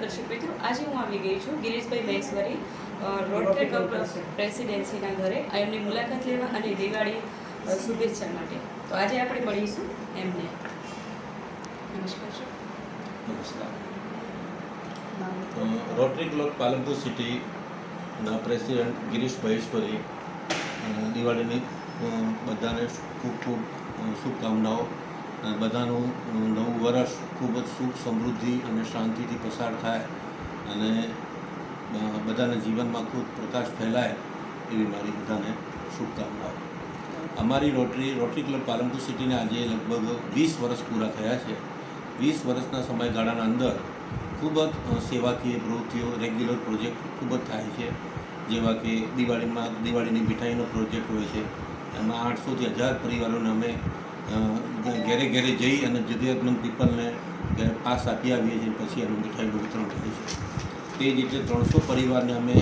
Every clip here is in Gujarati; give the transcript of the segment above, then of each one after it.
દર્શક મિત્રો, આજે હું આવી ગઈ છું ગિરીશભાઈ મહેશ્વરી રોટરી ક્લબ પ્રેસિડેન્સીના ઘરે એમની મુલાકાત લેવા અને દિવાળી શુભેચ્છા માટે. તો આજે આપણે મળીશું એમને. નમસ્કાર સર. નમસ્કાર. રોટરી ક્લબ પાલનપુર સિટીના પ્રેસિડેન્ટ ગિરીશ મહેશ્વરી દિવાળીની બધાને ખૂબ ખૂબ શુભકામનાઓ. બધાનું નવું વર્ષ ખૂબ જ સુખ સમૃદ્ધિ અને શાંતિથી પસાર થાય અને બધાના જીવનમાં ખૂબ પ્રકાશ ફેલાય એવી મારી બધાને શુભકામનાઓ. અમારી રોટરી ક્લબ પાલનપુર સિટીને આજે લગભગ 20 વર્ષ પૂરા થયા છે. 20 વર્ષના સમયગાળાના અંદર ખૂબ જ સેવાકીય પ્રવૃત્તિઓ, રેગ્યુલર પ્રોજેક્ટ ખૂબ જ થાય છે. જેવા કે દિવાળીની મીઠાઈનો પ્રોજેક્ટ હોય છે. એમાં 800 થી 1000 પરિવારોને અમે ઘેરે ઘેરે જઈ અને જરૂરિયાતમંદ પીપલને પાસ આપી આવીએ છીએ. પછી એનું મીઠાઈનું વિતરણ થાય છે. તે જ રીતે 300 પરિવારને અમે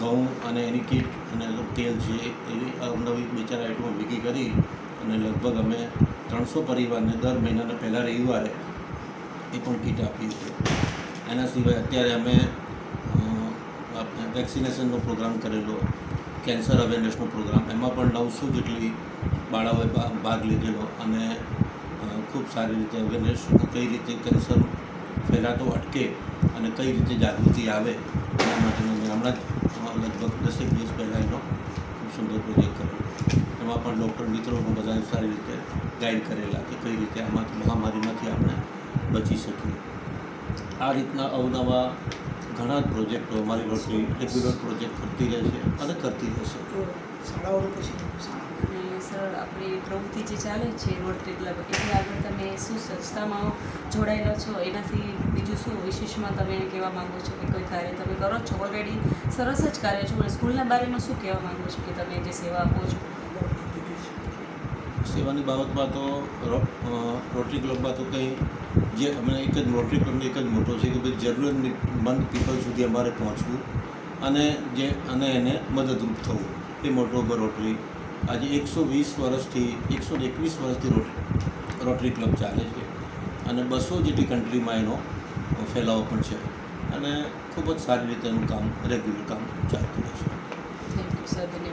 ઘઉં અને એની કીટ અને તેલ છે એવી અવનવી 2-4 આઈટમો ભેગી કરી અને લગભગ અમે 300 પરિવારને દર મહિનાના પહેલા રવિવારે એ પણ કીટ આપીએ છીએ. એના સિવાય અત્યારે અમે વેક્સિનેશનનો પ્રોગ્રામ કરેલો, કેન્સર અવેરનેસનો પ્રોગ્રામ, એમાં પણ 900 જેટલી બાળાઓએ ભાગ લીધેલો અને ખૂબ સારી રીતે અવેરનેસ, કઈ રીતે કેન્સર ફેલાતો અટકે અને કઈ રીતે જાગૃતિ આવે એના માટેનો મેં હમણાં જ લગભગ 10 દિવસ પહેલાં એનો ખૂબ સુંદર પ્રોજેક્ટ કરેલો. એમાં પણ ડૉક્ટર મિત્રોને બધાને સારી રીતે ગાઈડ કરેલા કે કઈ રીતે આમાંથી મહામારીમાંથી આપણે બચી શકીએ. આ રીતના અવનવા ઘણા જ પ્રોજેક્ટો અમારી રોટરી રેગ્યુલર પ્રોજેક્ટ કરતી રહેશે અને કરતી રહેશે. શાળાઓ પછી અને સર, આપણી પ્રવૃત્તિ જે ચાલે છે રોટરી ક્લબ, એની આગળ તમે શું સંસ્થામાં જોડાયેલા છો, એનાથી બીજું શું વિશેષમાં તમે કહેવા માગો છો કે કોઈ કાર્ય તમે કરો છો? ઓલરેડી સરસ જ કાર્ય છો, અને સ્કૂલના બારેમાં શું કહેવા માગો છો કે તમે જે સેવા આપો છો? સેવાની બાબતમાં તો રોટરી ક્લબમાં તો કંઈ જે અમને એક જ રોટરી ક્લબનો એક જ મોટો છે કે ભાઈ જરૂરિયાતમંદ પીપલ સુધી અમારે પહોંચવું અને એને મદદરૂપ થવું, એ મોટો રોટરી. આજે 121 વર્ષથી રોટરી ક્લબ ચાલે છે અને 200 જેટલી કન્ટ્રીમાં એનો ફેલાવો પણ છે અને ખૂબ જ સારી રીતે એનું કામ, રેગ્યુલર કામ ચાલતું રહેશે. Thank you sir. ધન્યવાદ.